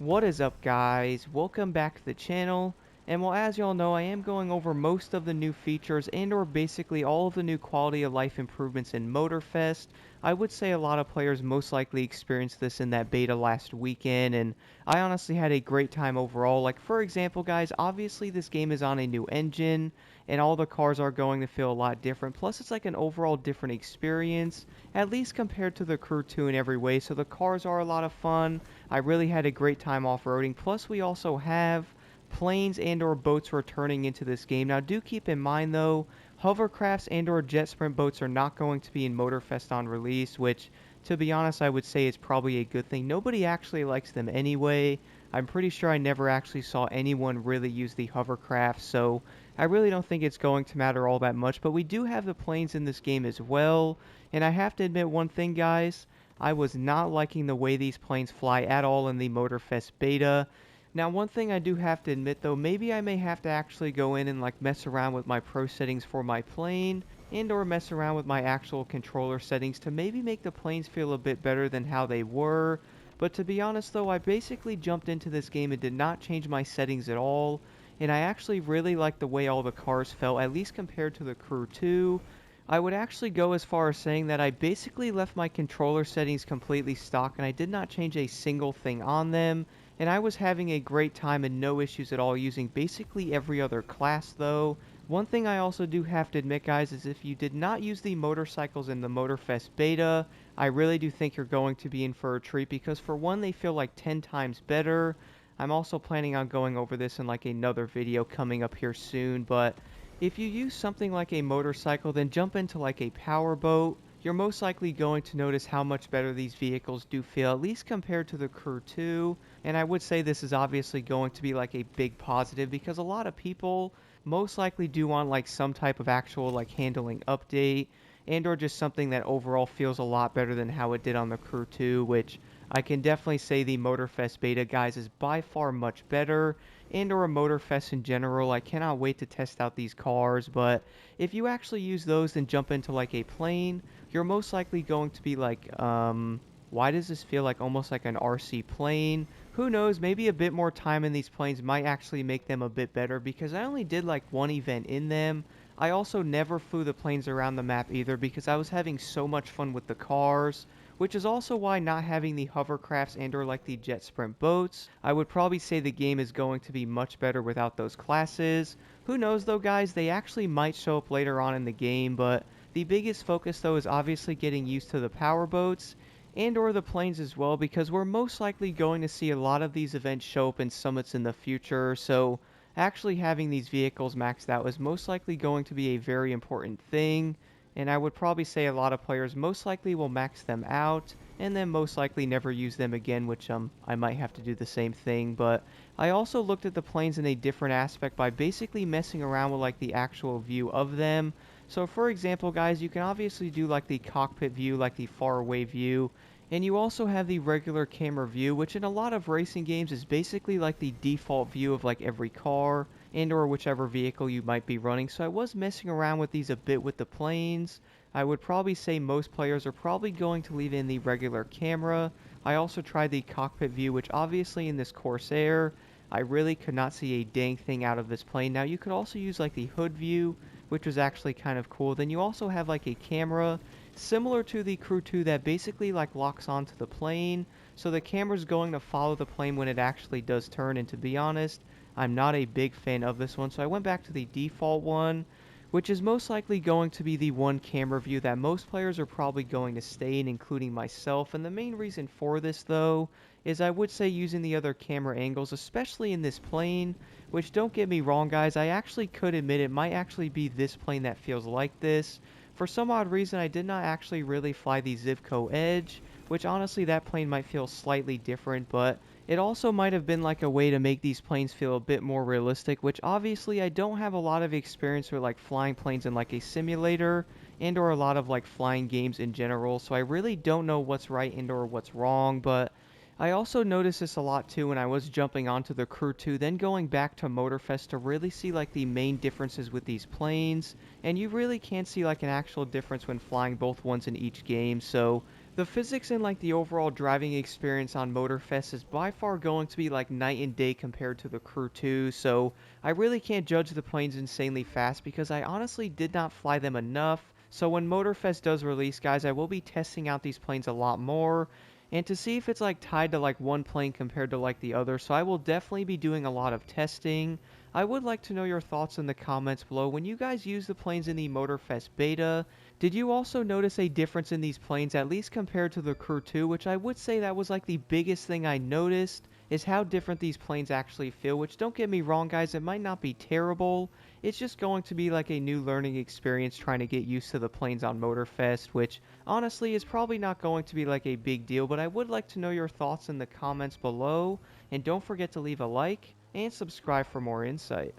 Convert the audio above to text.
What is up, guys? Welcome back to the channel. And well, as y'all know, I am going over most of the new features and or basically all of the new quality of life improvements in Motorfest. I would say a lot of players most likely experienced this in that beta last weekend, and I honestly had a great time overall. Like, for example, guys, obviously this game is on a new engine, and all the cars are going to feel a lot different. Plus, it's like an overall different experience, at least compared to the Crew 2 in every way. So the cars are a lot of fun. I really had a great time off-roading. Plus, we also have planes and or boats returning into this game. Now, do keep in mind, though, hovercrafts and or jet sprint boats are not going to be in Motorfest on release, which, to be honest, I would say is probably a good thing. Nobody actually likes them anyway. I'm pretty sure I never actually saw anyone really use the hovercraft, so I really don't think it's going to matter all that much. But we do have the planes in this game as well, and I have to admit one thing, guys. I was not liking the way these planes fly at all in the Motorfest beta. Now, one thing I do have to admit though, maybe I may have to actually go in and like mess around with my pro settings for my plane and or mess around with my actual controller settings to maybe make the planes feel a bit better than how they were. But to be honest though, I basically jumped into this game and did not change my settings at all. And I actually really like the way all the cars felt, at least compared to the Crew 2. I would actually go as far as saying that I basically left my controller settings completely stock and I did not change a single thing on them, and I was having a great time and no issues at all using basically every other class though. One thing I also do have to admit, guys, is if you did not use the motorcycles in the Motorfest beta, I really do think you're going to be in for a treat because for one, they feel like 10 times better. I'm also planning on going over this in like another video coming up here soon, but if you use something like a motorcycle, then jump into like a powerboat, you're most likely going to notice how much better these vehicles do feel, at least compared to the Crew 2. And I would say this is obviously going to be like a big positive because a lot of people most likely do want like some type of actual like handling update and or just something that overall feels a lot better than how it did on the Crew 2, which I can definitely say the Motorfest beta, guys, is by far much better, and or a Motorfest in general. I cannot wait to test out these cars, but if you actually use those and jump into like a plane, you're most likely going to be like, why does this feel like almost like an RC plane? Who knows, maybe a bit more time in these planes might actually make them a bit better because I only did like one event in them. I also never flew the planes around the map either because I was having so much fun with the cars, which is also why not having the hovercrafts and or like the jet sprint boats, I would probably say the game is going to be much better without those classes. Who knows though, guys, they actually might show up later on in the game, but the biggest focus though is obviously getting used to the power boats and or the planes as well because we're most likely going to see a lot of these events show up in summits in the future, so actually having these vehicles maxed out is most likely going to be a very important thing, and I would probably say a lot of players most likely will max them out and then most likely never use them again, which I might have to do the same thing. But I also looked at the planes in a different aspect by basically messing around with like the actual view of them. So for example, guys, you can obviously do like the cockpit view, like the far away view, and you also have the regular camera view, which in a lot of racing games is basically like the default view of like every car and or whichever vehicle you might be running. So I was messing around with these a bit with the planes. I would probably say most players are probably going to leave in the regular camera. I also tried the cockpit view, which obviously in this Corsair, I really could not see a dang thing out of this plane. Now you could also use like the hood view, which was actually kind of cool. Then you also have like a camera similar to the Crew 2 that basically like locks onto the plane. So the camera's going to follow the plane when it actually does turn, and to be honest, I'm not a big fan of this one. So I went back to the default one, which is most likely going to be the one camera view that most players are probably going to stay in, including myself. And the main reason for this, though, is I would say using the other camera angles, especially in this plane, which don't get me wrong, guys, I actually could admit it might actually be this plane that feels like this. For some odd reason, I did not actually really fly the Zivco Edge, which honestly that plane might feel slightly different, but it also might have been like a way to make these planes feel a bit more realistic, which obviously I don't have a lot of experience with like flying planes in like a simulator and or a lot of like flying games in general, so I really don't know what's right and or what's wrong, but I also noticed this a lot too when I was jumping onto the Crew 2, then going back to Motorfest to really see like the main differences with these planes, and you really can see like an actual difference when flying both ones in each game. So the physics and like the overall driving experience on Motorfest is by far going to be like night and day compared to the Crew 2, so I really can't judge the planes insanely fast because I honestly did not fly them enough. So when Motorfest does release, guys, I will be testing out these planes a lot more and to see if it's like tied to like one plane compared to like the other. So I will definitely be doing a lot of testing. I would like to know your thoughts in the comments below. When you guys use the planes in the Motorfest beta, did you also notice a difference in these planes, at least compared to the Crew 2, which I would say that was like the biggest thing I noticed, is how different these planes actually feel, which don't get me wrong guys, it might not be terrible, it's just going to be like a new learning experience trying to get used to the planes on Motorfest, which honestly is probably not going to be like a big deal, but I would like to know your thoughts in the comments below, and don't forget to leave a like and subscribe for more insight.